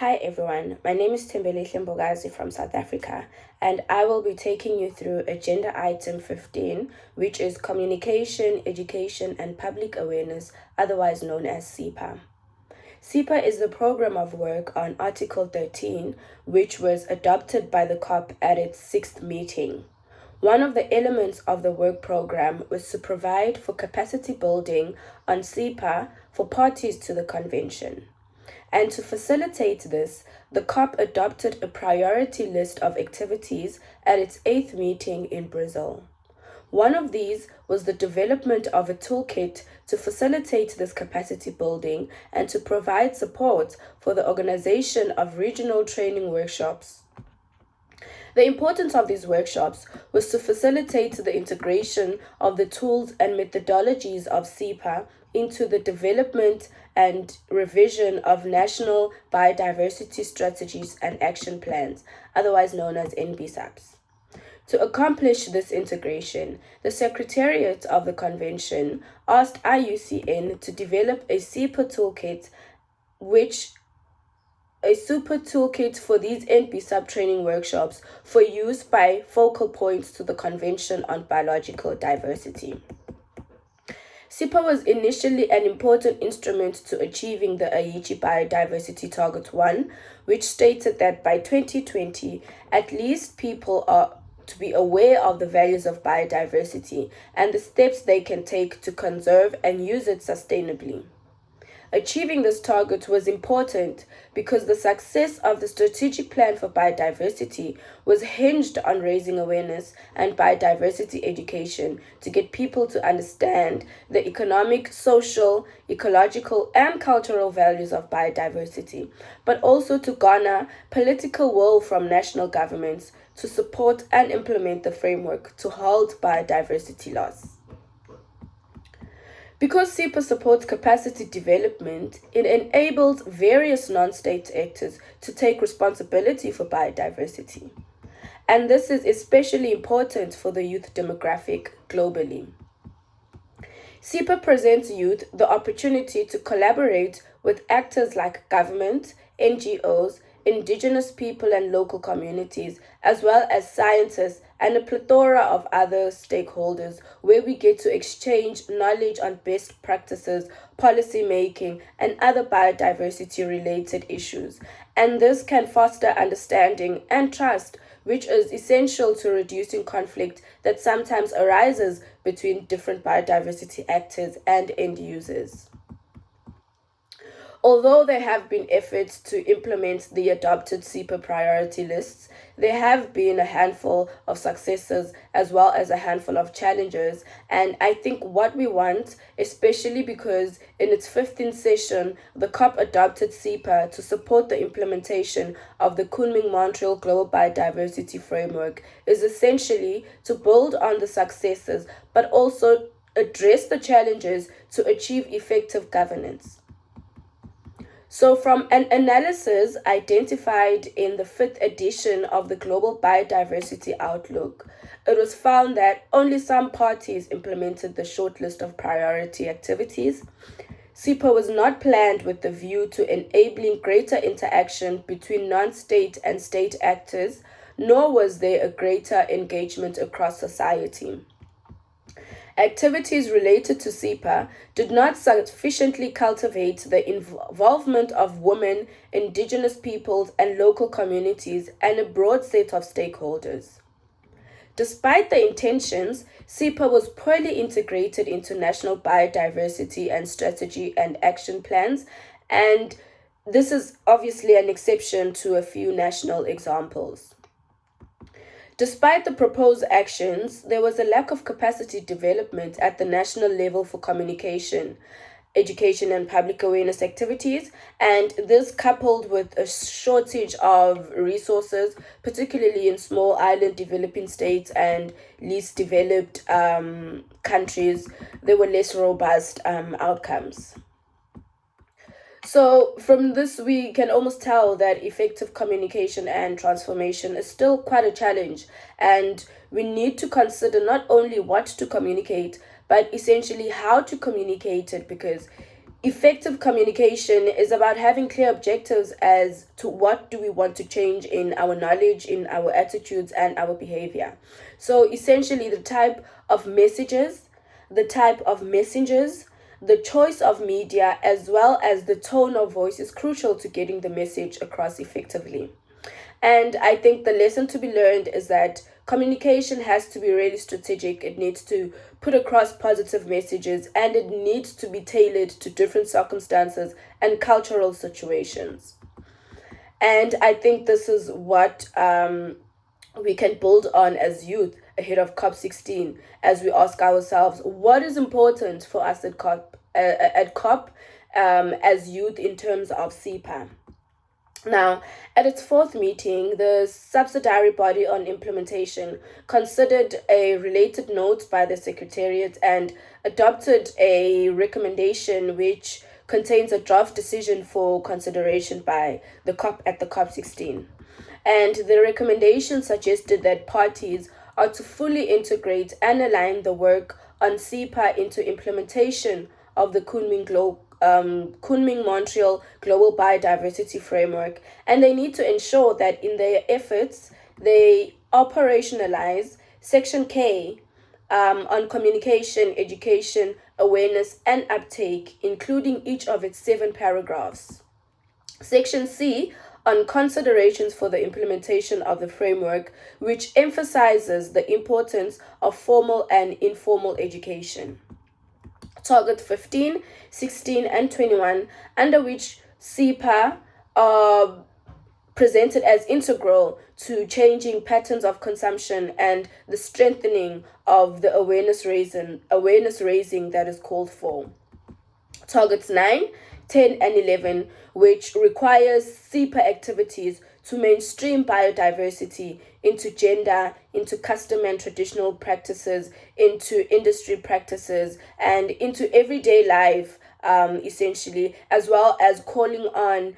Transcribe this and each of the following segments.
Hi everyone, my name is Tembelehle Mbogazi from South Africa, and I will be taking you through Agenda Item 15, which is Communication, Education and Public Awareness, otherwise known as CEPA. CEPA is the program of work on Article 13, which was adopted by the COP at its 6th meeting. One of the elements of the work program was to provide for capacity building on CEPA for parties to the convention. And to facilitate this, the COP adopted a priority list of activities at its 8th meeting in Brazil. One of these was the development of a toolkit to facilitate this capacity building and to provide support for the organization of regional training workshops. The importance of these workshops was to facilitate the integration of the tools and methodologies of CEPA into the development and revision of national biodiversity strategies and action plans, otherwise known as NBSAPs. To accomplish this integration, the Secretariat of the Convention asked IUCN to develop a super toolkit for these NBSAP training workshops for use by focal points to the Convention on Biological Diversity. CEPA was initially an important instrument to achieving the Aichi Biodiversity Target 1, which stated that by 2020, at least people are to be aware of the values of biodiversity and the steps they can take to conserve and use it sustainably. Achieving this target was important because the success of the strategic plan for biodiversity was hinged on raising awareness and biodiversity education to get people to understand the economic, social, ecological, and cultural values of biodiversity, but also to garner political will from national governments to support and implement the framework to halt biodiversity loss. Because CEPA supports capacity development, it enables various non-state actors to take responsibility for biodiversity. And this is especially important for the youth demographic globally. CEPA presents youth the opportunity to collaborate with actors like government, NGOs, indigenous people and local communities, as well as scientists and a plethora of other stakeholders, where we get to exchange knowledge on best practices, policy making, and other biodiversity related issues. And this can foster understanding and trust, which is essential to reducing conflict that sometimes arises between different biodiversity actors and end users. Although there have been efforts to implement the adopted CEPA priority lists, there have been a handful of successes as well as a handful of challenges. And I think what we want, especially because in its 15th session, the COP adopted CEPA to support the implementation of the Kunming-Montreal Global Biodiversity Framework, is essentially to build on the successes, but also address the challenges to achieve effective governance. So from an analysis identified in the 5th edition of the Global Biodiversity Outlook, it was found that only some parties implemented the short list of priority activities. CEPA was not planned with the view to enabling greater interaction between non-state and state actors, nor was there a greater engagement across society. Activities related to CEPA did not sufficiently cultivate the involvement of women, indigenous peoples, and local communities, and a broad set of stakeholders. Despite the intentions, CEPA was poorly integrated into national biodiversity and strategy and action plans, and this is obviously an exception to a few national examples. Despite the proposed actions, there was a lack of capacity development at the national level for communication, education and public awareness activities, and this coupled with a shortage of resources, particularly in small island developing states and least developed countries, there were less robust outcomes. So from this, we can almost tell that effective communication and transformation is still quite a challenge, and we need to consider not only what to communicate, but essentially how to communicate it, because Effective communication is about having clear objectives as to what do we want to change in our knowledge, in our attitudes, and our behavior. So essentially, the type of messages, the type of messengers, the choice of media, as well as the tone of voice is crucial to getting the message across effectively. And I think the lesson to be learned is that communication has to be really strategic. It needs to put across positive messages, and it needs to be tailored to different circumstances and cultural situations. And I think this is what we can build on as youth ahead of COP16, as we ask ourselves what is important for us at COP as youth in terms of CEPA. Now, at its fourth meeting, the subsidiary body on implementation considered a related note by the Secretariat and adopted a recommendation which contains a draft decision for consideration by the COP at the COP16. And the recommendation suggested that parties are to fully integrate and align the work on CEPA into implementation of the Kunming Montreal Global Biodiversity Framework, and they need to ensure that in their efforts they operationalize Section K on communication, education, awareness, and uptake, including each of its 7 paragraphs. Section C on considerations for the implementation of the framework, which emphasizes the importance of formal and informal education. Target 15, 16, and 21, under which CEPA are presented as integral to changing patterns of consumption and the strengthening of the awareness raising that is called for. Targets 9, 10, and 11, which requires CEPA activities to mainstream biodiversity into gender, into custom and traditional practices, into industry practices, and into everyday life, essentially, as well as calling on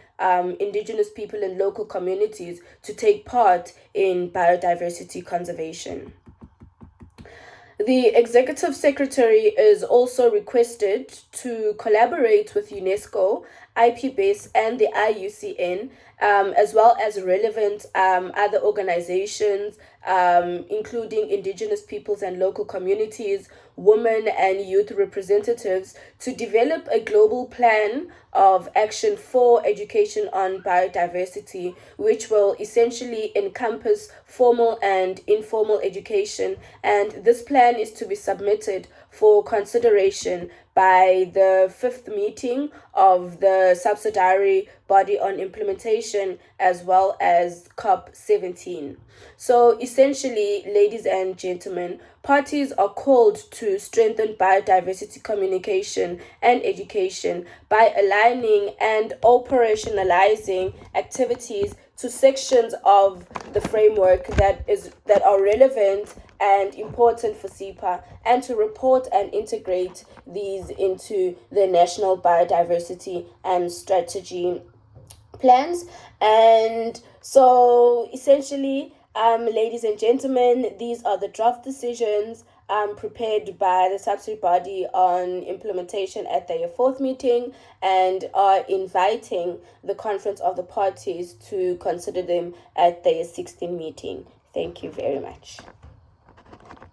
indigenous people and local communities to take part in biodiversity conservation. The Executive Secretary is also requested to collaborate with UNESCO, IPBES, and the IUCN, as well as relevant other organizations, including indigenous peoples and local communities, women and youth representatives, to develop a global plan of action for education on biodiversity, which will essentially encompass formal and informal education. And this plan is to be submitted for consideration by the 5th meeting of the subsidiary body on implementation, as well as COP17. So essentially, ladies and gentlemen, parties are called to strengthen biodiversity communication and education by aligning and operationalizing activities to sections of the framework that are relevant and important for CEPA, and to report and integrate these into the national biodiversity and strategy plans. And so essentially, ladies and gentlemen, these are the draft decisions prepared by the subsidiary body on implementation at their 4th meeting, and are inviting the Conference of the Parties to consider them at their 16th meeting. Thank you very much.